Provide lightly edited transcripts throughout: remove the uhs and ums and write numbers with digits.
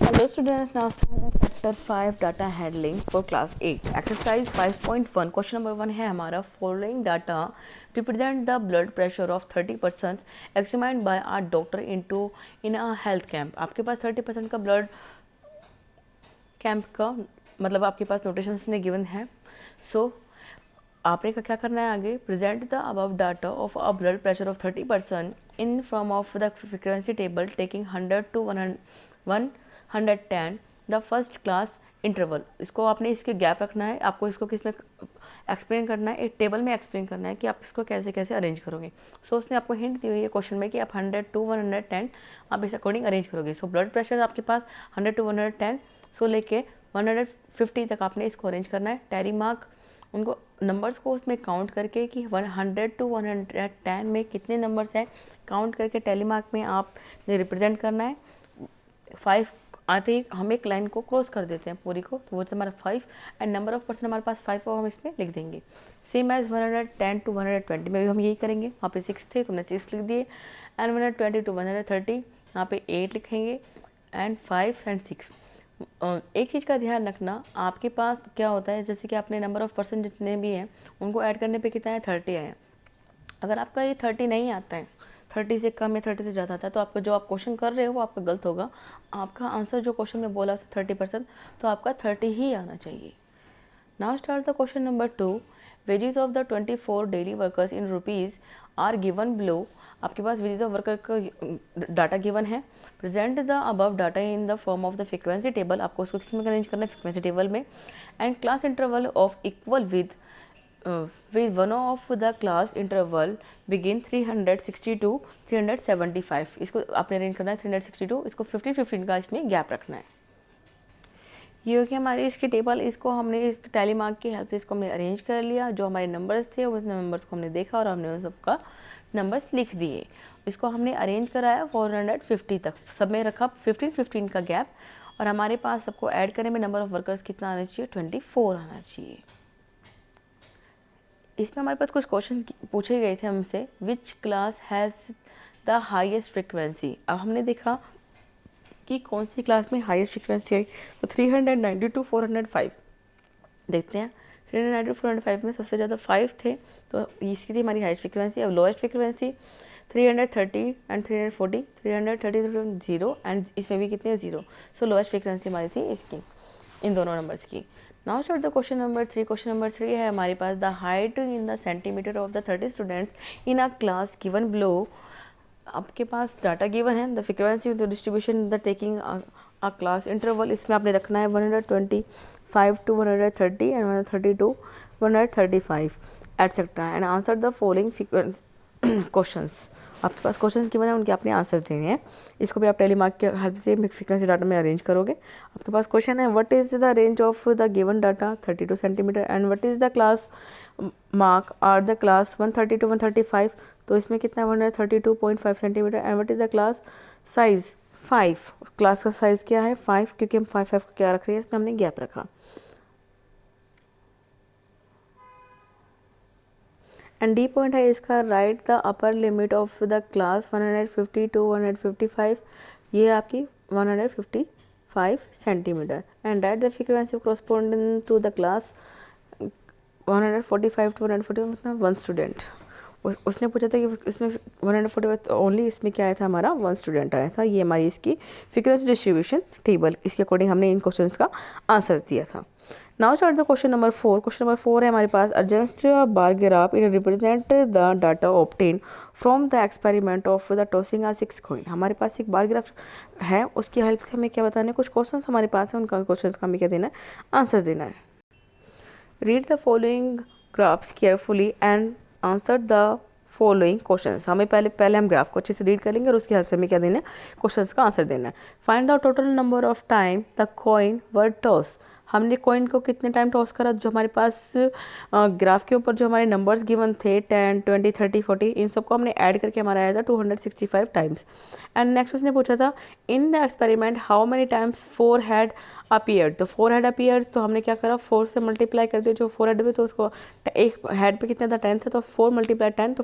Hello students, now start chapter 5 data handling for class 8. Exercise 5.1 question number 1 है हमारा. Following data represent the blood pressure of 30% examined by our doctor in a health camp. आपके पास 30% का blood camp का मतलब आपके पास notation उसने given है. सो आपने क्या करना है आगे. Present the above data of a blood pressure of 30% in form of the frequency table taking 100 to 110 the first class interval. इसको आपने इसके गैप रखना है. आपको इसको किस में एक्सप्लेन करना है, एक टेबल में एक्सप्लेन करना है कि आप इसको कैसे कैसे अरेंज करोगे. सो उसने आपको हिंट दी हुई है क्वेश्चन में कि आप 100 to 110 आप इस अकॉर्डिंग अरेंज करोगे. सो ब्लड प्रेशर आपके पास 100 to 110 सो लेके 150 तक आपने इसको अरेंज करना है. टैरी मार्क उनको नंबर्स को उसमें काउंट करके कि 100 to 110 में कितने नंबर्स हैं काउंट करके टैली मार्क में आपने रिप्रेजेंट करना है. 5 आते ही हम एक लाइन को क्रॉस कर देते हैं पूरी को, तो वो हमारा 5 एंड नंबर ऑफ पर्सन हमारे पास 5 को हम इसमें लिख देंगे. सेम एज 110 to 120 में भी हम यही करेंगे. वहाँ पे 6 थे तो हमने 6 लिख दिए. एंड 120 to 130 यहाँ पे 8 लिखेंगे एंड 5 एंड 6. एक चीज़ का ध्यान रखना, आपके पास क्या होता है जैसे कि आपने नंबर ऑफ़ पर्सन जितने भी हैं उनको ऐड करने पे कितना है 30 आए. अगर आपका ये 30 नहीं आता है, 30 से कम या 30 से ज़्यादा आता है तो आपका जो आप क्वेश्चन कर रहे हो वो आपका गलत होगा. आपका आंसर जो क्वेश्चन में बोला उससे 30% तो आपका 30 ही आना चाहिए. Now start the question number 2. Wages of the 24 daily workers in rupees are given below. आपके पास वेजेस ऑफ वर्कर का डाटा गिवन है. Present the above data in the form of the frequency table. आपको उसको किस में arrange करना है, फ्रीक्वेंसी टेबल में. And class interval of equal with one of the class interval begin 360 to 375. इसको आपने अरेंज करना है 362. इसको 15-15 का इसमें गैप रखना है. ये हो कि हमारी इसकी टेबल, इसको हमने इस टैली मार्क की हेल्प से इसको हमने अरेंज कर लिया. जो हमारे नंबर्स थे उस नंबर्स को हमने देखा और हमने उन सबका नंबर्स लिख दिए. इसको हमने अरेंज कराया 450 तक, सब में रखा 15-15 का गैप. और हमारे पास सबको ऐड करने में नंबर ऑफ़ वर्कर्स कितना आना चाहिए, 24 आना चाहिए. इसमें हमारे पास कुछ क्वेश्चंस पूछे गए थे हमसे. Which class has the highest frequency. अब हमने देखा कि कौन सी क्लास में हाईएस्ट फ्रिक्वेंसी आई. तो 390 to 405 देखते हैं. 390 to 405 में सबसे ज़्यादा 5 थे तो इसकी थी हमारी हाईएस्ट फ्रिक्वेंसी. अब लोएस्ट फ्रिक्वेंसी 330 एंड 340. 330 0 एंड इसमें भी कितने 0. सो लोएस्ट फ्रिक्वेंसी हमारी थी इसकी, इन दोनों नंबर्स की. Now start the question number 3. Question number 3 है हमारे पास. The height in the centimetre of the 30 students in a class given below. आपके पास डाटा गिवन है. The frequency with the distribution the taking a class interval. इसमें आपने रखना है 125 to 130 एंड 130 to 135 एटसेट्रा. And answer the following questions. आपके पास क्वेश्चंस गिवन है, उनके आपने आंसर देने हैं. इसको भी आप टेली मार्क के हेल्प से फ्रीक्वेंसी डाटा में अरेंज करोगे. आपके पास क्वेश्चन है what is the range of the given data 32 centimetre and what is the class mark are the class 130 to 135. तो इसमें कितना है 132.5 centimetre. And what is the class size 5. Class का साइज़ क्या है 5, क्योंकि हम 5 का क्या रख रहे हैं, इसमें हमने गैप रखा. एंड डी पॉइंट है इसका right the upper limit of the class 150 to 155. ये आपकी 155 centimetre. And right the frequency corresponding to the class 145 to 140 मतलब 1 स्टूडेंट. उसने पूछा था कि इसमें 145 ओनली, इसमें क्या आया था हमारा 1 स्टूडेंट आया था. ये हमारी इसकी फ्रीक्वेंसी डिस्ट्रीब्यूशन टेबल, इसके अकॉर्डिंग हमने इन क्वेश्चंस का आंसर दिया था. Now start the question number 4. Question number 4 है हमारे पास. Adjust bar graph in represent the data obtain from the experiment of the tossing a 6 coin. हमारे पास एक बार ग्राफ है, उसकी हेल्प से हमें क्या बताना है, कुछ क्वेश्चन हमारे पास है, उनका क्वेश्चन का हमें क्या देना है, आंसर देना है. Read the following graphs carefully and answer the following questions. हमें पहले हम ग्राफ को अच्छे से रीड कर लेंगे और उसकी हेल्प से हमें क्या देना है, क्वेश्चंस का आंसर देना है. Find the total number of time the coin were toss. हमने कॉइन को कितने टाइम टॉस करा. जो हमारे पास ग्राफ के ऊपर जो हमारे नंबर्स गिवन थे 10, 20, 30, 40, इन सबको हमने ऐड करके हमारा आया था 265 टाइम्स. एंड नेक्स्ट उसने पूछा था in the experiment how many times 4 had appeared. तो 4 हैड अपीयर्ड तो हमने क्या करा 4 से मल्टीप्लाई कर दिया. जो 4 हैड पे तो उसको एक हेड पे कितना था 10 था, तो 4 × 10 तो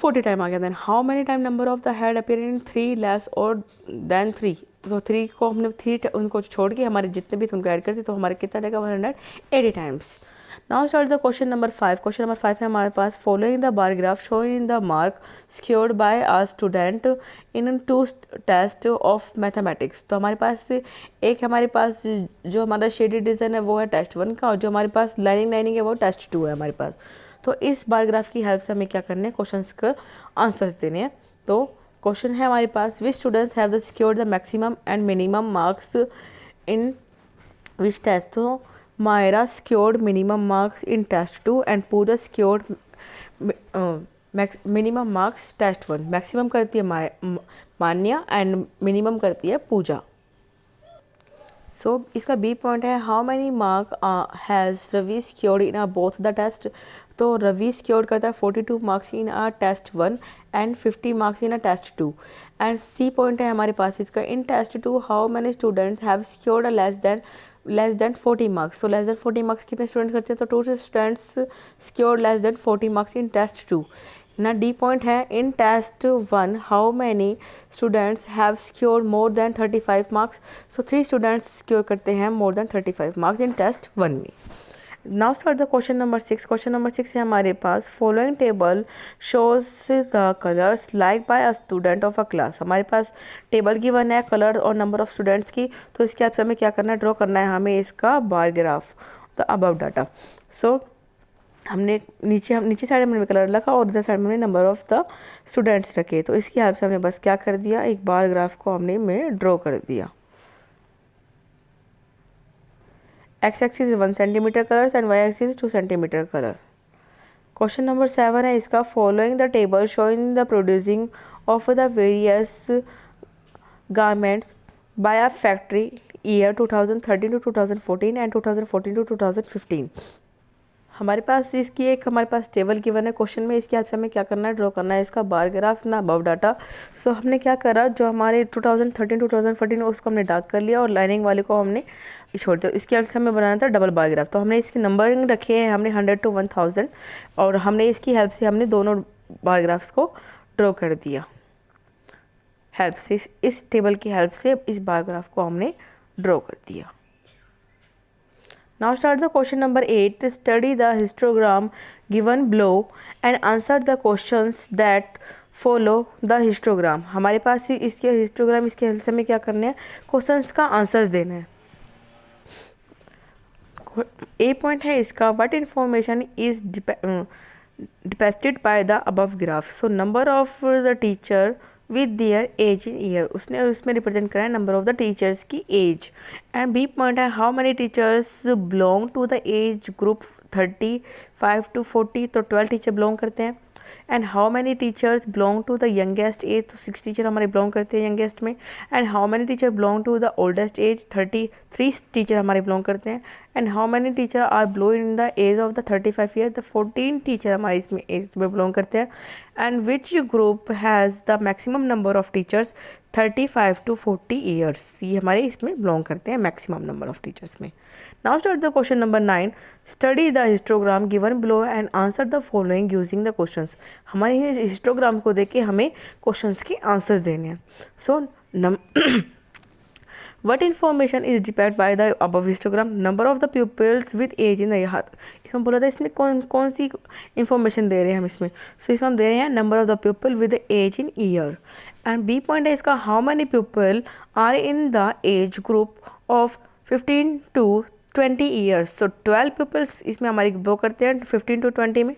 40 टाइम आ गया. Then how many time number of the head appear in 3 less और देन 3. तो 3 को हमने 3 उनको छोड़ के हमारे जितने भी थे उनको ऐड करते तो हमारे कितना रहेगा 180 times. Now start the question number 5। Question number 5 है हमारे पास, following the bar graph showing the mark scored by a student in 2 test of mathematics. तो हमारे पास एक हमारे पास जो हमारा शेडेड डिज़ाइन है वो है टेस्ट 1 का, और जो हमारे पास लाइनिंग है वो टेस्ट 2 है हमारे पास। तो इस बार ग्राफ की हेल्प से हमें क्या करना है, क्वेश्चंस का आंसर्स देने हैं। तो क्वेश्चन है हमारे पास, which students have the secured the maximum and minimum marks in which test. तो Myra secured minimum marks in test 2 and Pooja secured minimum marks test 1। Maximum करती है मान्या एंड मिनिमम करती है पूजा। सो इसका बी पॉइंट है, how many mark has Ravi secured in a both the test. तो Ravi secured करता है 42 marks in a test 1 and 50 marks in a test 2। And C point है हमारे पास इसका, in test 2 how many students have secured less than 40 marks. तो less than 40 marks कितने student करते हैं, तो 2 students secured less than 40 marks in test 2। ना डी पॉइंट है, in test 1 how many students have secured more than 35 marks. So 3 students secure करते हैं more than 35 marks in test 1 में। Now start the question number 6। Question number 6 है हमारे पास, following table shows the colours like by a student of a class. हमारे पास table given है colour और नंबर ऑफ स्टूडेंट्स की, तो इसके आपसे हमें क्या करना है, ड्रॉ करना है हमें इसका bar graph the above data. So हमने नीचे साइड में कलर रखा और इधर साइड में नंबर ऑफ द स्टूडेंट्स रखे। तो इसकी हेल्प से हमने बस क्या कर दिया, एक बार ग्राफ को हमने में ड्रॉ कर दिया। X axis 1 centimetre colours and Y axis 2 centimetre colour. Question number 7 है इसका, following the table showing the producing of the various garments by a factory year 2013 to 2014 and 2014 to 2015। हमारे पास इसकी एक हमारे पास टेबल गिवन है क्वेश्चन में, इसके हेल्प से हमें क्या करना है, ड्रॉ करना है इसका बार ग्राफ ना अबव डाटा। सो हमने क्या करा, जो हमारे 2013 टू 2014 उसको हमने डार्क कर लिया और लाइनिंग वाले को हमने छोड़ दिया। इसके हेल्प से हमें बनाना था डबल बार ग्राफ। तो हमने इसकी नंबरिंग रखे हैं हमने 100 to 1000 और हमने इसकी हेल्प से हमने दोनों बार ग्राफ्स को ड्रॉ कर दिया। हेल्प से इस टेबल की हेल्प से इस बार ग्राफ को हमने ड्रॉ कर दिया। Now start the question number 8. Study the histogram given below and answer the questions that follow the histogram। हमारे पास इसके हिस्टोग्राम इसके हेल्प से हमें क्या करना है, क्वेश्चंस का आंसर्स देना है। ए पॉइंट है इसका, what information is depicted by the above graph. So number of the teacher with their age in year, उसने उसमें रिप्रेजेंट करा है नंबर ऑफ द टीचर्स की एज। एंड बी पॉइंट है, how many teachers belong to the age group 35 to 40। तो 12 teacher belong करते हैं। And how many teachers belong to the youngest age, तो 6 टीचर हमारे बिलोंग करते हैं यंगेस्ट में। And how many teacher belong to the oldest age, 33 teacher हमारे belong करते हैं। And how many teacher are below in the age of the 35 year, the 14 teacher हमारे इसमें एज में बिलोंग करते हैं। And which group has the maximum number of teachers 35 to 40 years, ये हमारे इसमें बिलोंग करते हैं मैक्सिमम नंबर ऑफ टीचर्स में। Now start the question number 9। Study the histogram given below and answer the following using the questions. हमारे इस histogram को देख के हमें क्वेश्चंस के आंसर्स देने हैं। सो What information is depicted by the above histogram? Number of the pupils with age in the इसमें बोला था इसमें कौन सी इन्फॉर्मेशन दे रहे हैं हम इसमें। सो इसमें हम दे रहे हैं number of the people with age in year. And B point है इसका, how many people are in the age group of 15 to 20 years. So 12 peoples इसमें हमारी ग्रो करते हैं 15 to 20 में।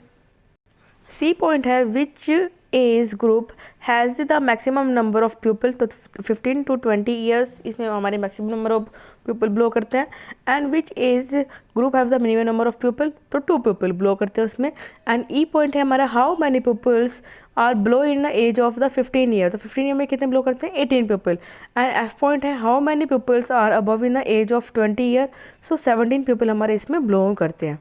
सी पॉइंट है, which age group has the maximum number of people. तो 15 to 20 years इसमें हमारे maximum number of people below करते हैं। And which age group have the minimum number of people, तो 2 पीपल बिलो करते हैं उसमें। एंड ई पॉइंट है हमारा, how many peoples are below in the age of the 15 year. तो 15 year में कितने बिलो करते हैं, 18 पीपल। एंड एफ पॉइंट है, how many peoples are above in the age of 20 year. So 17 people हमारे इसमें बिलोंग करते हैं।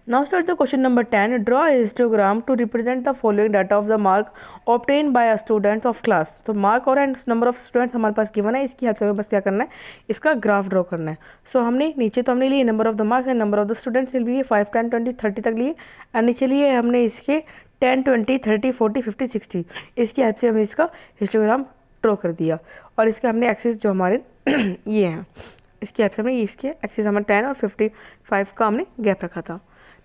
Now start the question number 10. Draw a histogram to represent the following data of the mark obtained by a student of class। तो mark और number of students हमारे पास given है, इसकी help से हमें बस क्या करना है, इसका ग्राफ ड्रॉ करना है। सो हमने नीचे तो हमने लिए number of the marks and number of the students लिए 5, 10, 20, 30 तक लिए। एंड नीचे लिए हमने इसके 10, 20, 30, 40, 50, 60। इसकी हेल्प से हमें इसका हिस्टोग्राम ड्रॉ कर दिया और इसके हमने एक्सिस जो हमारे ये हैं इसकी हेल्प से हमने इसके एक्सिस हमारे 10 और 55 का हमने गैप रखा था।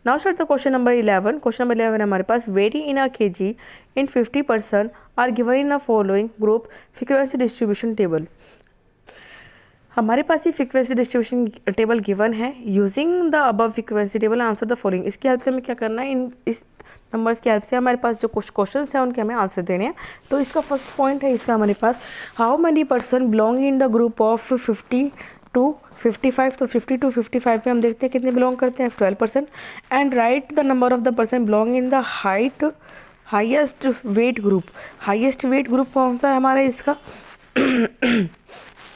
Now start the question number 11। Question number 11 हमारे पास very in a KG in 50% are given in a following group frequency distribution table. हमारे पास ये फ्रीक्वेंसी डिस्ट्रीब्यूशन टेबल गिवन है। Using the above frequency table answer the following. इसकी help से हमें क्या करना है, इन इस नंबर्स की हेल्प से हमारे पास जो कुछ क्वेश्चन हैं उनके हमें आंसर देने हैं। तो इसका फर्स्ट पॉइंट है इसका हमारे पास, how many person belong in the group of 50 to 55। तो 50 to 55 में हम देखते हैं कितने बिलोंग करते हैं, 12%। And right the number of the person belong in the highest weight group. Highest weight group कौन सा है हमारा इसका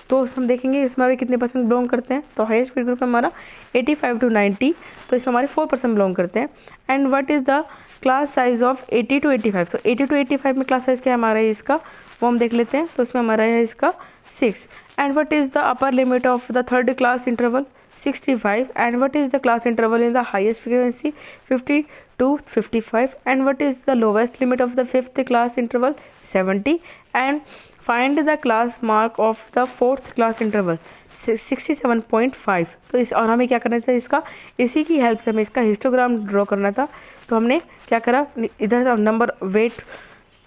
तो हम देखेंगे इसमें हमारे कितने परसेंट बिलोंग करते हैं। तो हाईएस्ट वेट ग्रुप हमारा 85 to 90, तो इसमें हमारे 4% बिलोंग करते हैं। And what is the class size of 80 to 85। तो 80 to 85 में क्लास साइज क्या है हमारा इसका, वो हम देख लेते हैं। तो इसमें हमारा है इसका 6। And what is the upper limit of the third class interval, 65। And what is the class interval in the highest frequency, 50 to 55। And what is the lowest limit of the fifth class interval, 70। And find the class mark of the fourth class interval, 67.5। तो इस और हमें क्या करना था इसका, इसी की हेल्प से हमें इसका हिस्टोग्राम ड्रॉ करना था। तो हमने क्या करा, इधर नंबर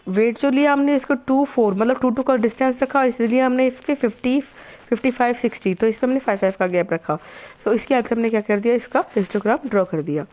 वेट जो लिया हमने इसको 2 4 मतलब 2 2 का डिस्टेंस रखा, इसलिए हमने इसके 50 55 60, तो इस पर हमने 5 5 का गैप रखा। तो इसकी हेल्प से हमने क्या कर दिया, इसका हिस्टोग्राम ड्रॉ कर दिया।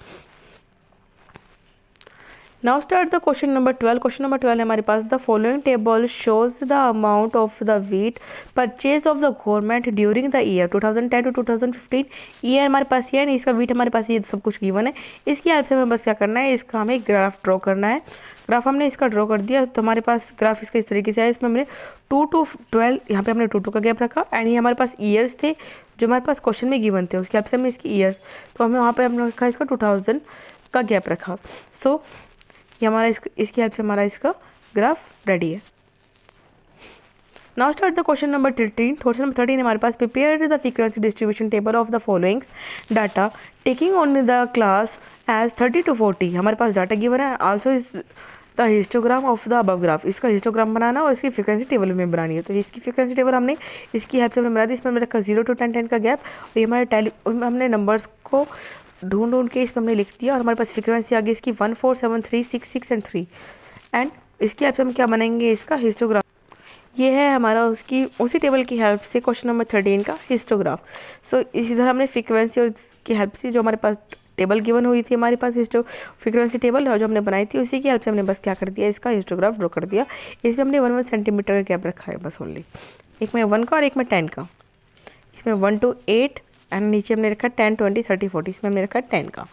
Now start the question number 12। Question number 12 हमारे पास, the following table shows the amount of the wheat purchase of the government during the year 2010 to 2015। Year हमारे पास ये है नहीं, इसका व्हीट हमारे पास ये सब कुछ गिवन है। इसकी हेल्प से हमें बस क्या करना है, इसका हमें ग्राफ ड्रॉ करना है। ग्राफ हमने इसका ड्रॉ कर दिया। तो हमारे पास ग्राफ इसका इस तरीके से है। इसमें हमने 2 to 12 यहाँ पे हमने 2 2 का गैप रखा। एंड ये हमारे पास ईयर्स थे जो हमारे पास क्वेश्चन में गिवन थे, उसके हेल्प से हमने इसकी ईयर्स, तो हमें वहाँ पे हमने रखा इसका 2000 का गैप रखा। सो ये हमारा इसकी हेल्प से हमारा इसका ग्राफ रेडी है। Now start the question number 13। Question number 13 हमारे पास, prepare the frequency distribution table of the followings data taking on the class age 30 to 40। हमारे पास डाटा गिवन है। Also is the histogram of the above graph. इसका histogram बनाना और इसकी frequency table में बनानी है। तो इसकी फ्रीक्वेंसी टेबल हमने इसकी हेल्प से हमने बना दी। इसमें हमने रखा 0 to 10 10 का गैप, और ये हमारे हमने नंबर्स को ढूंढ के इसमें हमने लिख दिया। और हमारे पास फ्रीक्वेंसी आ गई इसकी 1 4 7 3 6 6 एंड 3। एंड इसकी हेल्प से हम क्या बनाएंगे, इसका हिस्टोग्राफ। ये है हमारा उसी टेबल की हेल्प से क्वेश्चन नंबर 13 का हिस्टोग्राफ। सो इधर हमने फ्रीक्वेंसी और इसकी हेल्प से जो हमारे पास टेबल गिवन हुई थी हमारे पास फ्रीक्वेंसी टेबल जो हमने बनाई थी, उसी की हेल्प से हमने बस क्या कर दिया, इसका हिस्टोग्राफ ड्रॉ कर दिया। इसमें हमने 1 1 सेंटीमीटर का गैप रखा है बस ओनली, एक में 1 का और एक में 10 का। इसमें 1 to 8 एंड नीचे हमने रखा 10 20 30 40, इसमें हमने रखा 10 का।